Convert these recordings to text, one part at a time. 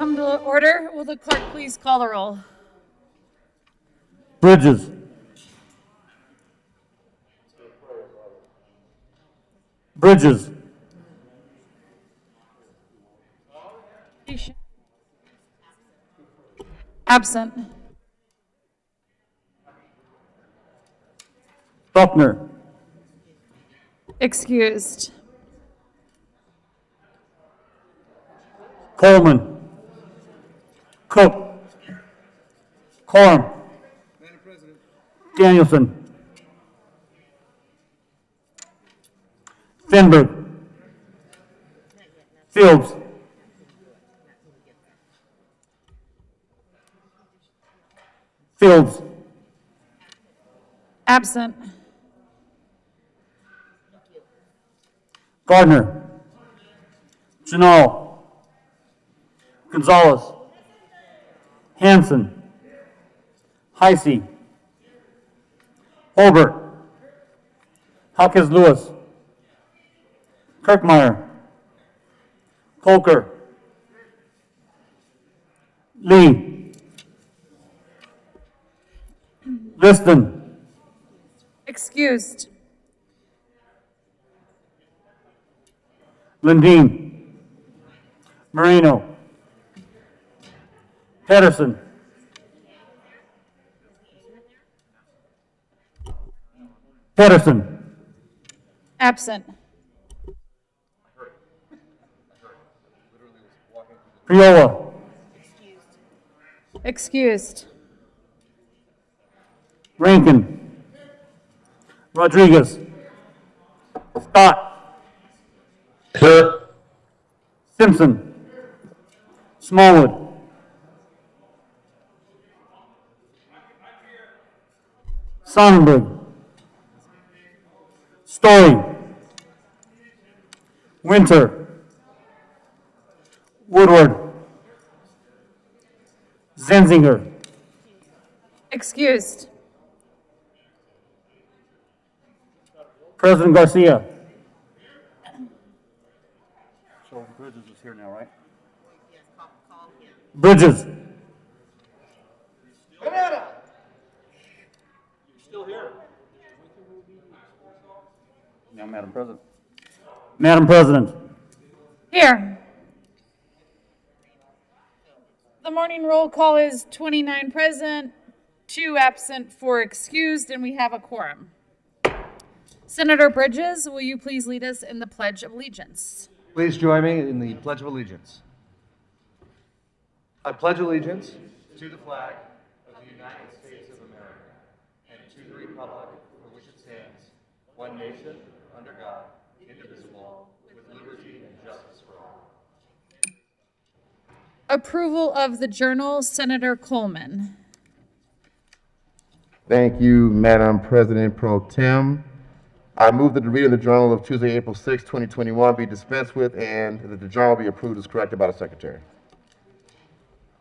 come to order. Will the clerk please call the roll? Bridges. Bridges. Absent. Buckner. Excused. Coleman. Cook. Coram. Danielson. Finberg. Fields. Fields. Absent. Gardner. Janal. Gonzalez. Hanson. Heisey. Holbert. Hawkins Lewis. Kirkmeyer. Colker. Lee. Liston. Excused. Lundeen. Moreno. Pedersen. Pedersen. Absent. Priola. Excused. Rankin. Rodriguez. Scott. Here. Simpson. Smallwood. Sonnenberg. Story. Winter. Woodward. Zenzinger. Excused. President Garcia. So Bridges is here now, right? Bridges. Now, Madam President. Madam President. Here. The morning roll call is 29 present, 2 absent, 4 excused, and we have a quorum. Senator Bridges, will you please lead us in the Pledge of Allegiance? Please join me in the Pledge of Allegiance. I pledge allegiance to the flag of the United States of America and to the republic for which it stands, one nation, under God, indivisible, with liberty and justice for all. Approval of the journal, Senator Coleman. Thank you, Madam President Pro Tem. I move that the reading of the journal of Tuesday, April 6, 2021 be dispensed with and that the journal be approved as corrected by the Secretary.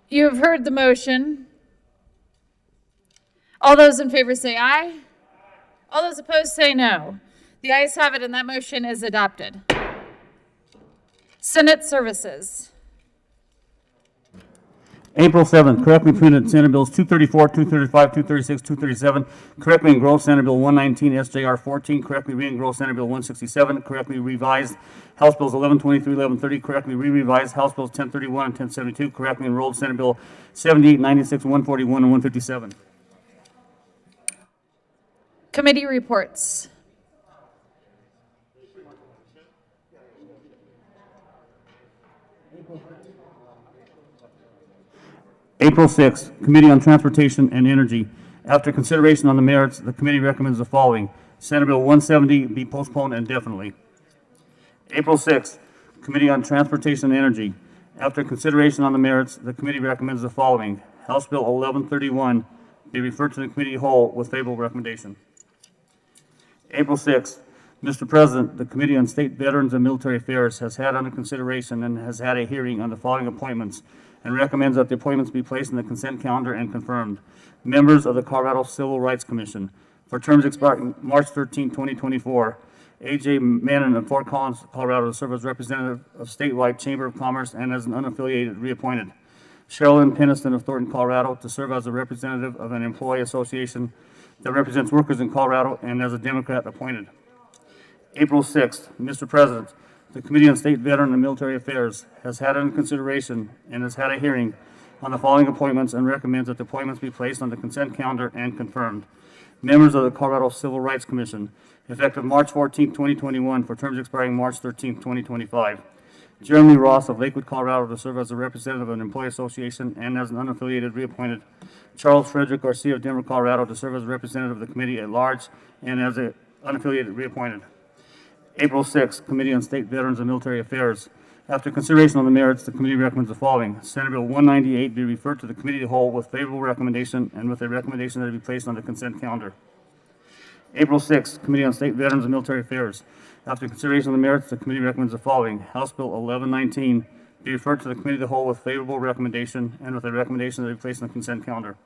You have heard the motion. All those in favor say aye. All those opposed say no. The ayes have it and that motion is adopted. Senate Services. April 7th, correctly printed Senate Bills 234, 235, 236, 237, correctly engrossed Senate Bill 119, SJR 14, correctly re-engrossed Senate Bill 167, correctly revised House Bills 1123, 1130, correctly re-revised House Bills 1031 and 1072, correctly enrolled Senate Bill 78, 96, 141, and 157. Committee reports. April 6th, Committee on Transportation and Energy. After consideration on the merits, the committee recommends the following. Senate Bill 170 be postponed indefinitely. April 6th, Committee on Transportation and Energy. After consideration on the merits, the committee recommends the following. House Bill 1131 be referred to the committee whole with favorable recommendation. April 6th, Mr. President, the Committee on State Veterans and Military Affairs has had under consideration and has had a hearing on the following appointments and recommends that the appointments be placed in the consent calendar and confirmed. Members of the Colorado Civil Rights Commission for terms expiring March 13, 2024. A.J. Mannon of Fort Collins, Colorado, to serve as representative of statewide Chamber of Commerce and as an unaffiliated reappointed. Sherilyn Peniston of Thornton, Colorado, to serve as a representative of an employee association that represents workers in Colorado and as a Democrat appointed. April 6th, Mr. President, the Committee on State, Veteran, and Military Affairs has had under consideration and has had a hearing on the following appointments and recommends that the appointments be placed on the consent calendar and confirmed. Members of the Colorado Civil Rights Commission, effective March 14, 2021, for terms expiring March 13, 2025. Jeremy Ross of Lakewood, Colorado, to serve as a representative of an employee association and as an unaffiliated reappointed. Charles Frederick Garcia of Denver, Colorado, to serve as a representative of the committee at large and as an unaffiliated reappointed. April 6th, Committee on State, Veterans, and Military Affairs. After consideration on the merits, the committee recommends the following. Senate Bill 198 be referred to the committee of the whole with favorable recommendation and with a recommendation that it be placed on the consent calendar. April 6th, Committee on State, Veterans, and Military Affairs. After consideration of the merits, the committee recommends the following. House Bill 1119 be referred to the committee of the whole with favorable recommendation and with a recommendation that it be placed on the consent calendar.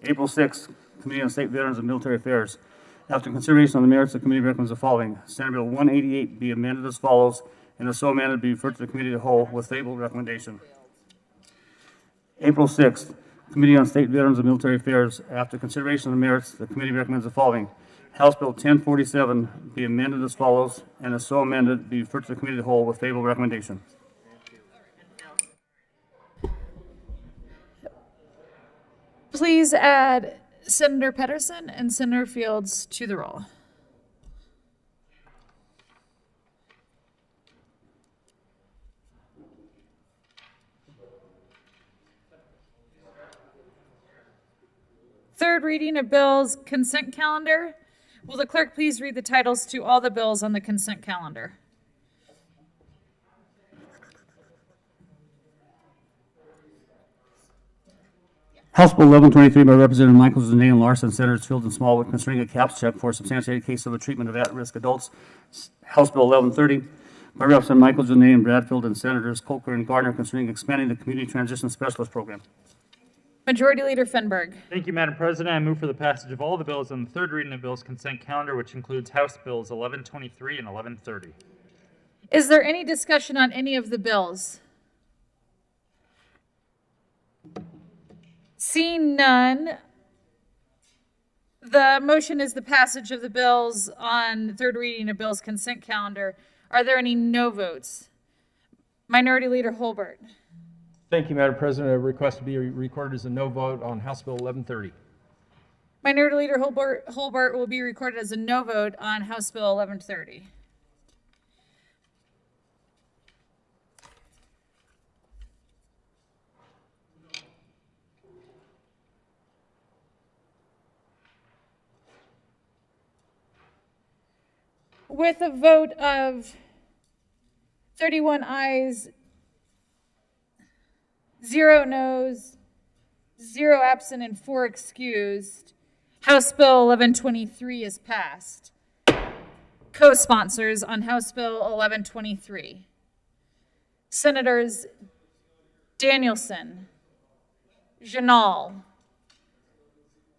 April 6th, Committee on State, Veterans, and Military Affairs. After consideration on the merits, the committee recommends the following. Senate Bill 188 be amended as follows, and as so amended be referred to the committee of the whole with favorable recommendation. April 6th, Committee on State, Veterans, and Military Affairs. After consideration of the merits, the committee recommends the following. House Bill 1047 be amended as follows, and as so amended be referred to the committee of the whole with favorable recommendation. Please add Senator Pedersen and Senator Fields to the roll. Third reading of bills, consent calendar. Will the clerk please read the titles to all the bills on the consent calendar? House Bill 1123 by Representative Michaels, Zane, and Larson, Senators Fields and Smallwood, concerning a CAPS check for a substantiated case of a treatment of at-risk adults. House Bill 1130 by Representative Michaels, Zane, and Bradfield, and Senators Colker and Gardner, concerning expanding the Community Transition Specialist Program. Majority Leader Finberg. Thank you, Madam President. I move for the passage of all the bills on the third reading of bills consent calendar, which includes House Bills 1123 and 1130. Is there any discussion on any of the bills? Seeing none, the motion is the passage of the bills on the third reading of bills consent calendar. Are there any no votes? Minority Leader Holbert. Thank you, Madam President. A request to be recorded as a no vote on House Bill 1130. Minority Leader Holbert will be recorded as a no vote on House Bill 1130. With a vote of 31 ayes, 0 noes, 0 absent, and 4 excused, House Bill 1123 is passed. Co-sponsors on House Bill 1123. Senators Danielson, Janal,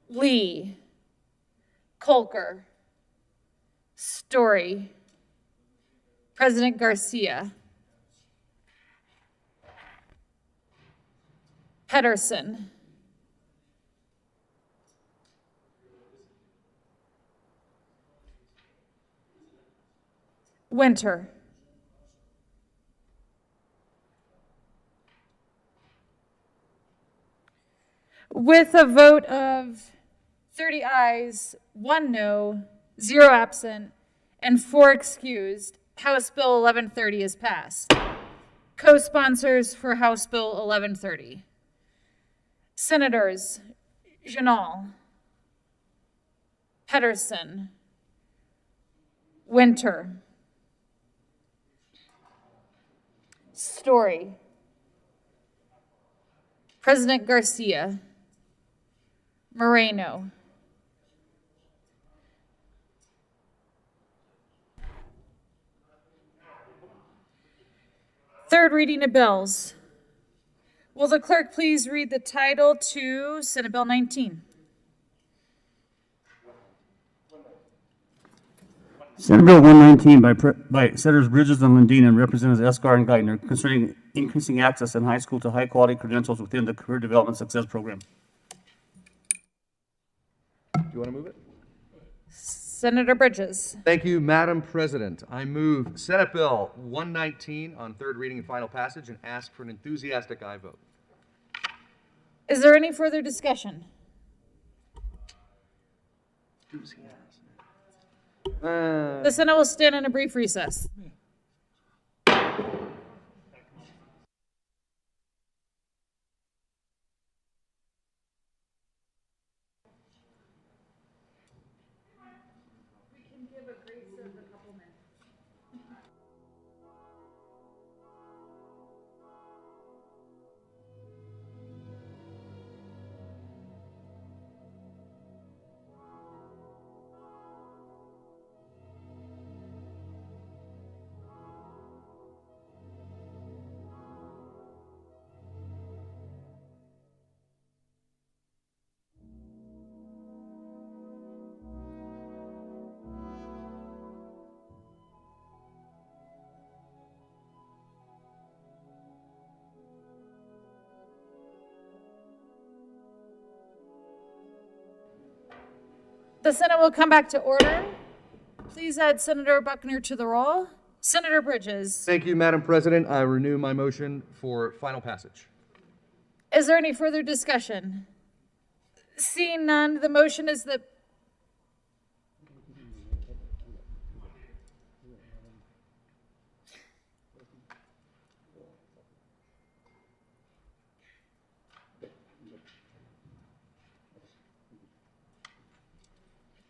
Lee, Colker, Story, President Garcia, Pedersen, Winter, with a vote of 30 ayes, 1 no, 0 absent, and 4 excused, House Bill 1130 is passed. Co-sponsors for House Bill 1130. Senators Janal, Pedersen, Winter, Story, President Garcia, Moreno, third reading of bills. Will the clerk please read the title to Senate Bill 19? Senate Bill 119 by Senators Bridges and Lundin and Representatives Escar and Geithner concerning increasing access in high school to high-quality credentials within the Career Development Success Program. Do you want to move it? Senator Bridges. Thank you, Madam President. I move Senate Bill 119 on third reading and final passage and ask for an enthusiastic aye vote. Is there any further discussion? The Senate will stand in a brief recess. The Senate will come back to order. Please add Senator Buckner to the roll. Senator Bridges. Thank you, Madam President. I renew my motion for final passage. Is there any further discussion? Seeing none, the motion is that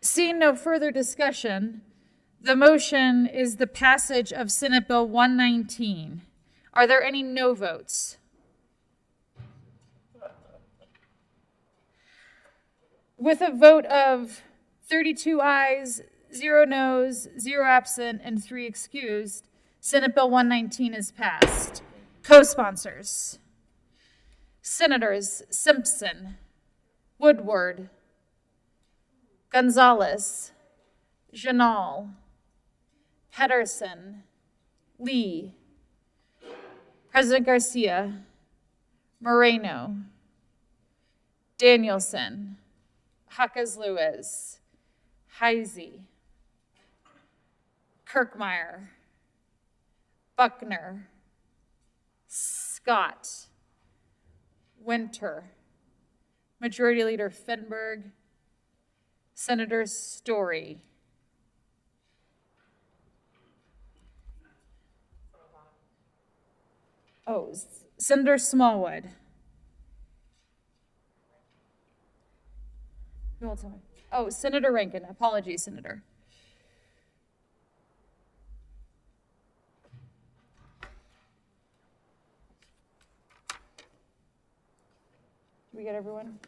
Seeing no further discussion, the motion is the passage of Senate Bill 119. Are there any no votes? With a vote of 32 ayes, 0 noes, 0 absent, and 3 excused, Senate Bill 119 is passed. Co-sponsors: Senators Simpson, Woodward, Gonzalez, Janal, Pedersen, Lee, President Garcia, Moreno, Danielson, Hawkes Lewis, Heisey, Kirkmeyer, Buckner, Scott, Winter, Majority Leader Fenberg, Senator Story. Oh, Senator Smallwood. Who will tell me? Oh, Senator Rankin. Apologies, Senator. Did we get everyone?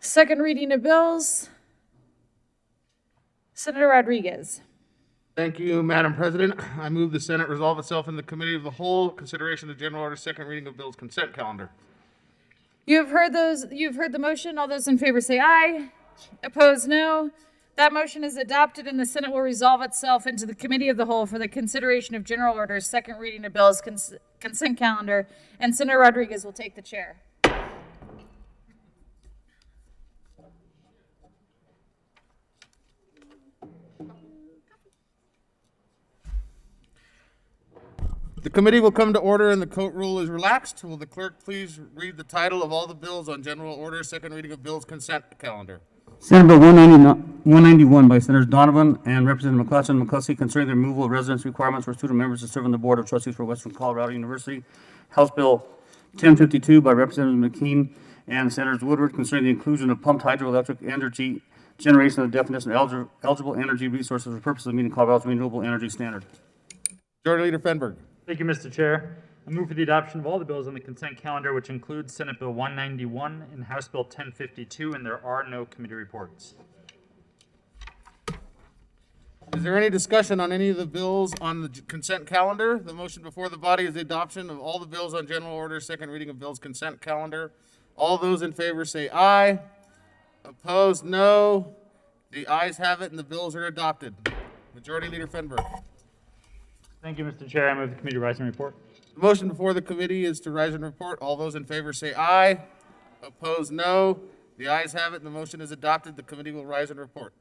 Second reading of bills. Senator Rodriguez. Thank you, Madam President. I move the Senate resolve itself in the Committee of the Whole, consideration of general order, second reading of bills consent calendar. You've heard the motion. All those in favor say aye. Opposed, no. That motion is adopted and the Senate will resolve itself into the Committee of the Whole for the consideration of general orders, second reading of bills consent calendar, and Senator Rodriguez will take the chair. The committee will come to order and the court rule is relaxed. Will the clerk please read the title of all the bills on general order, second reading of bills consent calendar? Senate Bill 191 by Senators Donovan and Representative McClatchy and McCluskey concerning the removal of residence requirements for student members to serve on the Board of Trustees for Western Colorado University. House Bill 1052 by Representative McKean and Senators Woodward concerning the inclusion of pumped hydroelectric energy generation of the definition of eligible energy resources for purposes of meeting Colorado's renewable energy standard. Majority Leader Fenberg. Thank you, Mr. Chair. I move for the adoption of all the bills on the consent calendar, which includes Senate Bill 191 and House Bill 1052, and there are no committee reports. Is there any discussion on any of the bills on the consent calendar? The motion before the body is the adoption of all the bills on general order, second reading of bills consent calendar. All those in favor say aye. Opposed, no. The ayes have it and the bills are adopted. Majority Leader Fenberg. Thank you, Mr. Chair. I move the committee rise and report. The motion before the committee is to rise and report. All those in favor say aye. Opposed, no. The ayes have it and the motion is adopted. The committee will rise and report.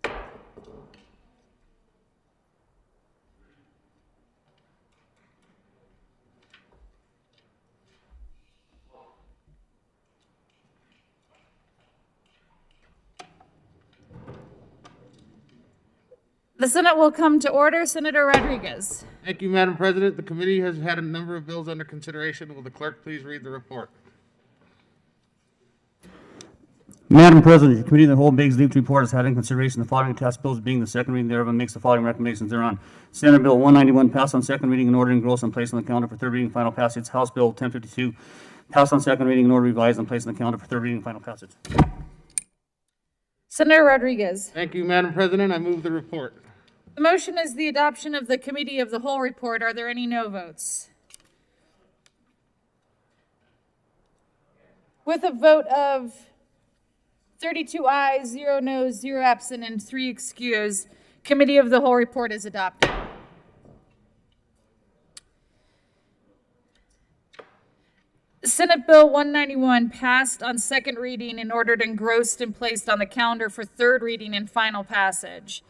The Senate will come to order. Senator Rodriguez. Thank you, Madam President. The committee has had a number of bills under consideration. Will the clerk please read the report? Madam President, the Committee of the Whole begs leave to report has had in consideration the following attached bills, being the second reading thereof, and makes the following recommendations thereon. Senate Bill 191 passed on second reading in order engrossed and placed on the calendar for third reading and final passage. House Bill 1052 passed on second reading in order revised and placed on the calendar for third reading and final passage. Senator Rodriguez. Thank you, Madam President. I move the report. The motion is the adoption of the Committee of the Whole report. Are there any no votes? With a vote of 32 ayes, 0 noes, 0 absent, and 3 excused, Committee of the Whole report is adopted. Senate Bill 191 passed on second reading and ordered engrossed and placed on the calendar for third reading and final passage.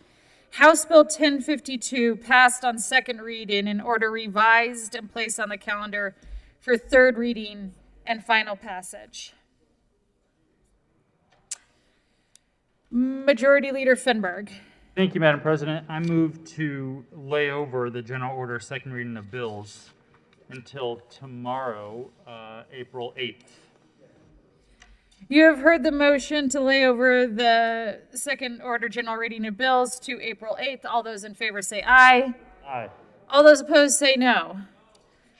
House Bill 1052 passed on second reading and order revised and placed on the calendar for third reading and final passage. Majority Leader Fenberg. Thank you, Madam President. I move to lay over the general order second reading of bills until tomorrow, April 8th. You have heard the motion to lay over the second order general reading of bills to April 8th. All those in favor say aye. Aye. All those opposed say no.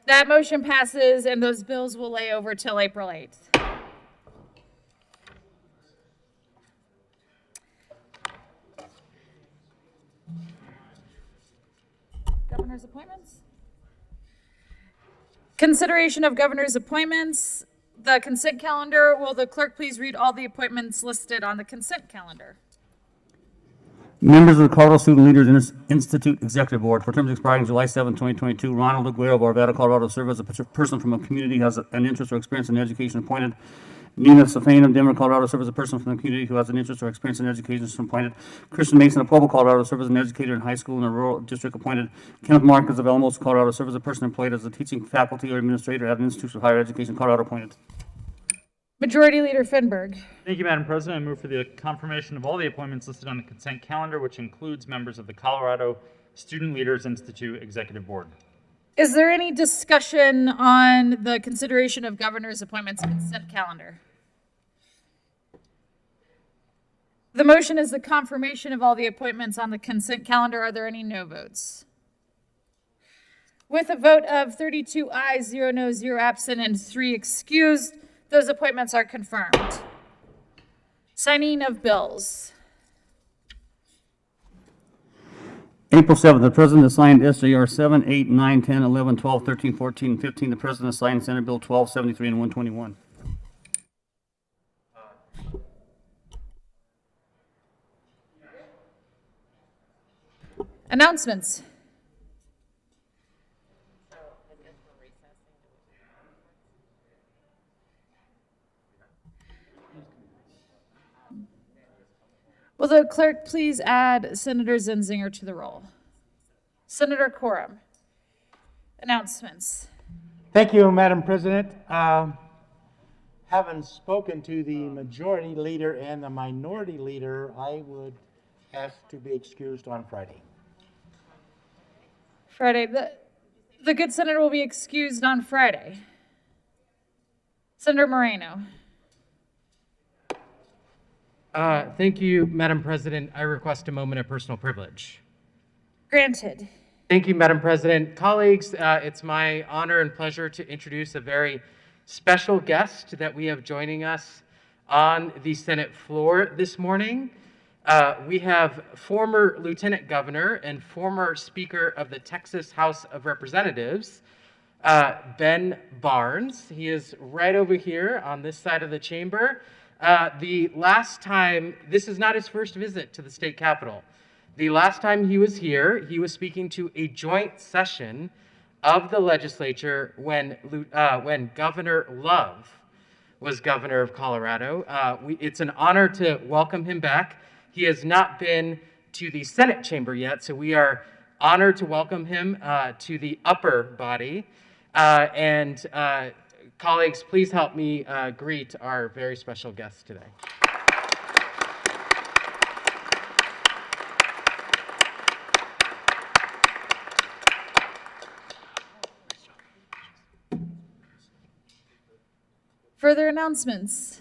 That motion passes and those bills will lay over till April 8th. Governor's appointments? Consideration of governor's appointments. The consent calendar. Will the clerk please read all the appointments listed on the consent calendar? Members of the Colorado Student Leaders Institute Executive Board, for terms expiring July 7, 2022, Ronald Aguero of Arvada, Colorado, serve as a person from a community who has an interest or experience in education appointed. Nina Safane of Denver, Colorado, serve as a person from the community who has an interest or experience in education appointed. Christian Mason of Pueblo, Colorado, serve as an educator in high school in a rural district appointed. Kenneth Marcus of Alamos, Colorado, serve as a person employed as a teaching faculty or administrator at an institution of higher education, Colorado, appointed. Majority Leader Fenberg. Thank you, Madam President. I move for the confirmation of all the appointments listed on the consent calendar, which includes members of the Colorado Student Leaders Institute Executive Board. Is there any discussion on the consideration of governor's appointments consent calendar? The motion is the confirmation of all the appointments on the consent calendar. Are there any no votes? With a vote of 32 ayes, 0 noes, 0 absent, and 3 excused, those appointments are confirmed. Signing of bills. April 7th, the President assigned SJR 7, 8, 9, 10, 11, 12, 13, 14, and 15. The President assigned Senate Bill 1273 and 121. Announcements. Will the clerk please add Senator Zenzinger to the roll? Senator Quorum. Announcements. Thank you, Madam President. Having spoken to the majority leader and the minority leader, I would ask to be excused on Friday. Friday. The good senator will be excused on Friday. Senator Moreno. Thank you, Madam President. I request a moment of personal privilege. Granted. Thank you, Madam President. Colleagues, it's my honor and pleasure to introduce a very special guest that we have joining us on the Senate floor this morning. We have former Lieutenant Governor and former Speaker of the Texas House of Representatives, Ben Barnes. He is right over here on this side of the chamber. The last time, this is not his first visit to the state capitol. The last time he was here, he was speaking to a joint session of the legislature when Governor Love was governor of Colorado. It's an honor to welcome him back. He has not been to the Senate chamber yet, so we are honored to welcome him to the upper body. Colleagues, please help me greet our very special guest today. Further announcements?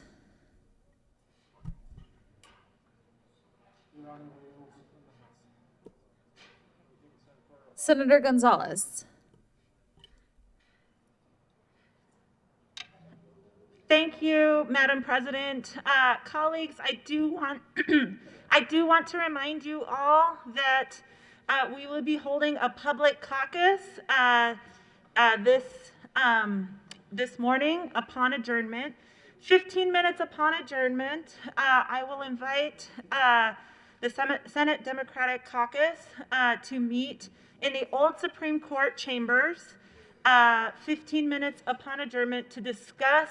Senator Gonzalez. Thank you, Madam President. Colleagues, I do want to remind you all that we will be holding a public caucus this morning upon adjournment. 15 minutes upon adjournment, I will invite the Senate Democratic Caucus to meet in the old Supreme Court chambers. 15 minutes upon adjournment to discuss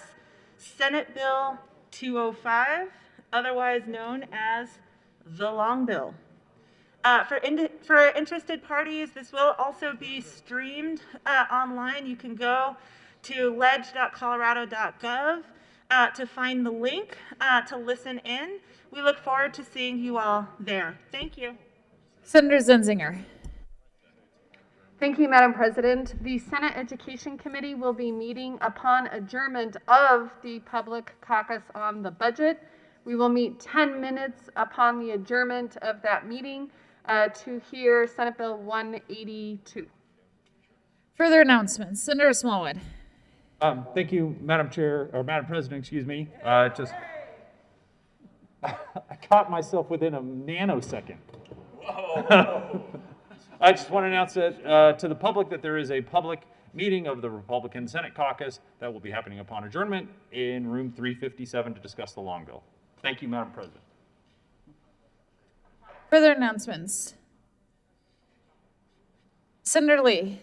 Senate Bill 205, otherwise known as the Long Bill. For interested parties, this will also be streamed online. You can go to ledge.colorado.gov to find the link to listen in. We look forward to seeing you all there. Thank you. Senator Zenzinger. Thank you, Madam President. The Senate Education Committee will be meeting upon adjournment of the public caucus on the budget. We will meet 10 minutes upon the adjournment of that meeting to hear Senate Bill 182. Further announcements. Senator Smallwood. Thank you, Madam Chair, or Madam President, excuse me. I caught myself within a nanosecond. I just want to announce that to the public that there is a public meeting of the Republican Senate Caucus that will be happening upon adjournment in room 357 to discuss the Long Bill. Thank you, Madam President. Further announcements. Senator Lee.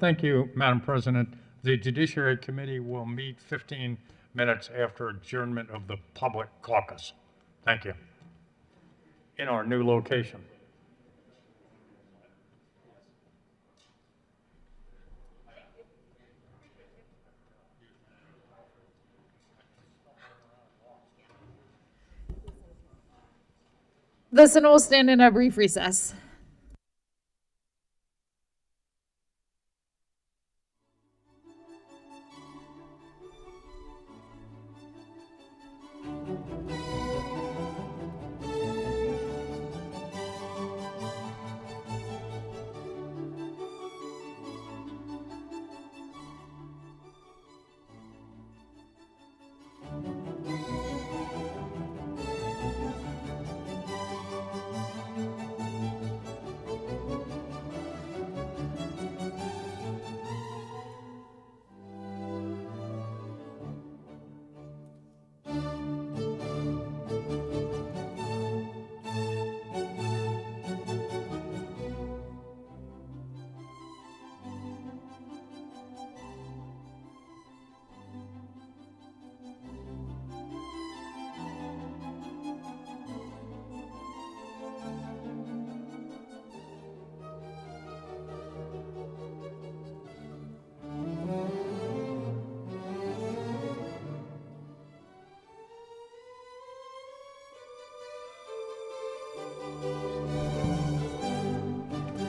Thank you, Madam President. The Judiciary Committee will meet 15 minutes after adjournment of the public caucus. Thank you. In our new location. The Senate will stand in a brief recess.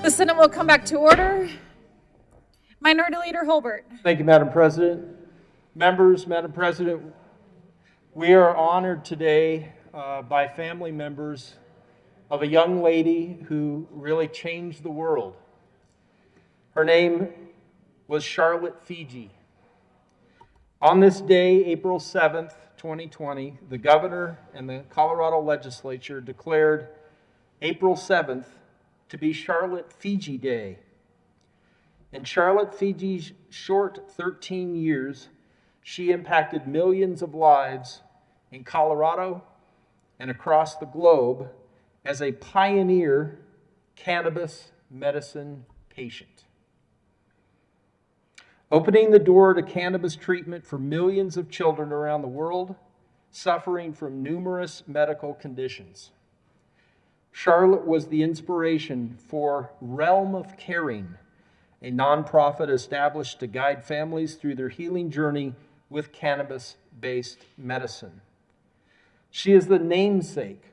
The Senate will come back to order. Minority Leader Holbert. Thank you, Madam President. Members, Madam President, we are honored today by family members of a young lady who really changed the world. Her name was Charlotte Figi. On this day, April 7th, 2020, the governor and the Colorado legislature declared April 7th to be Charlotte Figi Day. In Charlotte Figi's short 13 years, she impacted millions of lives in Colorado and across the globe as a pioneer cannabis medicine patient, opening the door to cannabis treatment for millions of children around the world suffering from numerous medical conditions. Charlotte was the inspiration for Realm of Caring, a nonprofit established to guide families through their healing journey with cannabis-based medicine. She is the namesake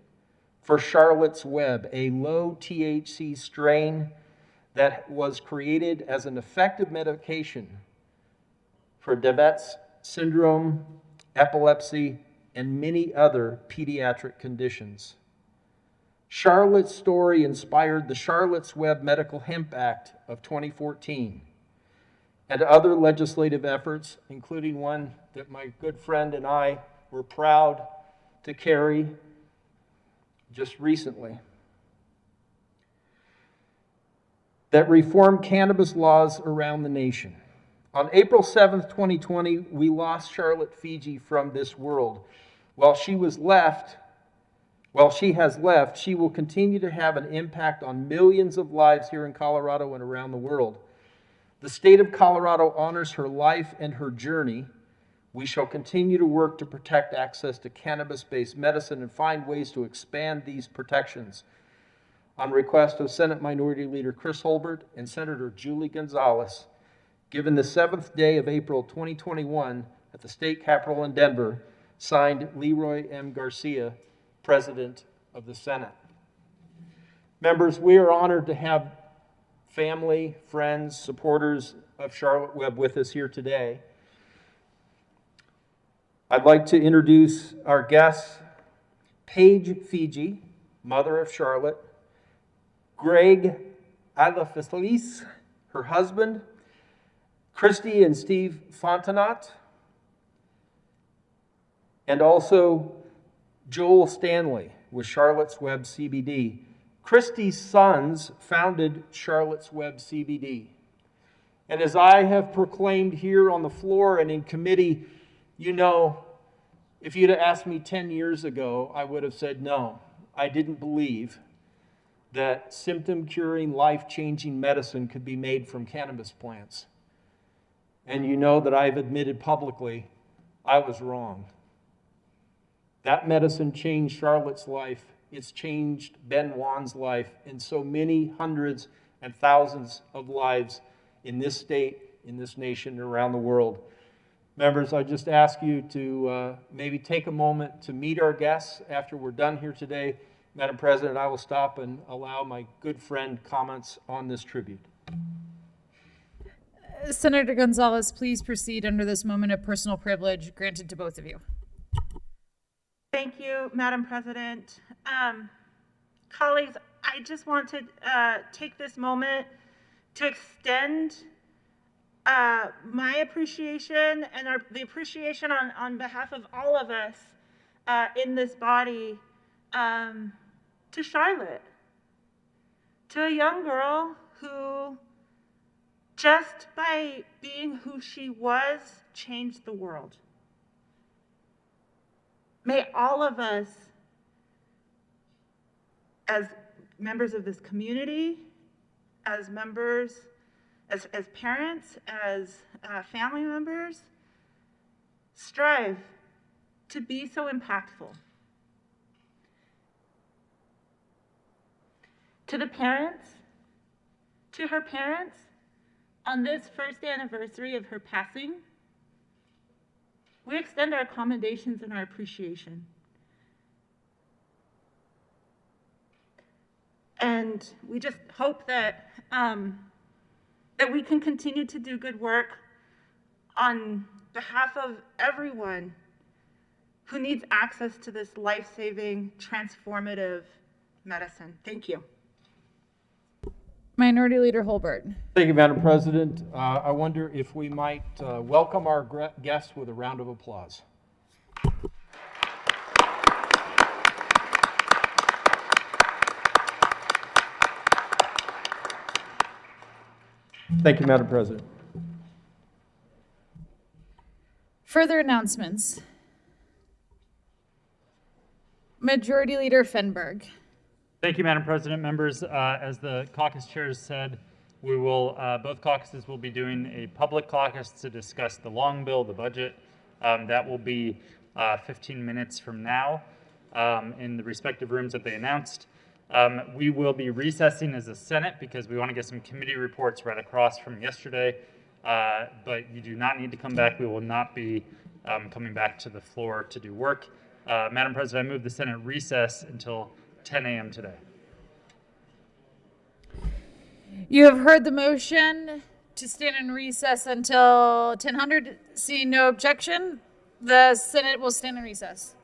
for Charlotte's Web, a low THC strain that was created as an effective medication for Dravet's syndrome, epilepsy, and many other pediatric conditions. Charlotte's story inspired the Charlotte's Web Medical Hemp Act of 2014 and other legislative efforts, including one that my good friend and I were proud to carry just recently, that reformed cannabis laws around the nation. On April 7th, 2020, we lost Charlotte Fiji from this world. While she has left, she will continue to have an impact on millions of lives here in Colorado and around the world. The state of Colorado honors her life and her journey. We shall continue to work to protect access to cannabis-based medicine and find ways to expand these protections. On request of Senate Minority Leader Chris Holbert and Senator Julie Gonzalez, given the 7th day of April 2021 at the state capitol in Denver, signed Leroy M. Garcia, President of the Senate. Members, we are honored to have family, friends, supporters of Charlotte Web with us here today. I'd like to introduce our guests, Paige Fiji, mother of Charlotte, Greg Alafisalis, her husband, Christy and Steve Fontenot, and also Joel Stanley with Charlotte's Web CBD. Christy's sons founded Charlotte's Web CBD. And as I have proclaimed here on the floor and in committee, you know, if you'd have asked me 10 years ago, I would have said no. I didn't believe that symptom-curing, life-changing medicine could be made from cannabis plants. And you know that I've admitted publicly I was wrong. That medicine changed Charlotte's life. It's changed Ben Juan's life, and so many hundreds and thousands of lives in this state, in this nation, and around the world. Members, I just ask you to maybe take a moment to meet our guests after we're done here today. Madam President, I will stop and allow my good friend comments on this tribute. Senator Gonzalez, please proceed under this moment of personal privilege granted to both of you. Thank you, Madam President. Colleagues, I just want to take this moment to extend my appreciation and the appreciation on behalf of all of us in this body to Charlotte, to a young girl who, just by being who she was, changed the world. May all of us, as members of this community, as members, as parents, as family members, strive to be so impactful. To the parents, to her parents, on this first anniversary of her passing, we extend our commendations and our appreciation. And we just hope that that we can continue to do good work on behalf of everyone who needs access to this life-saving, transformative medicine. Thank you. Minority Leader Holbert. Thank you, Madam President. I wonder if we might welcome our guests with a round of applause. Thank you, Madam President. Further announcements. Majority Leader Finberg. Thank you, Madam President. Members, as the caucus chairs said, we will, both caucuses will be doing a public caucus to discuss the long bill, the budget. That will be 15 minutes from now in the respective rooms that they announced. We will be recessing as a Senate because we want to get some committee reports right across from yesterday. But you do not need to come back. We will not be coming back to the floor to do work. Madam President, I move the Senate recess until 10 a.m. today. You have heard the motion to stand in recess until 1000. Seeing no objection, the Senate will stand in recess.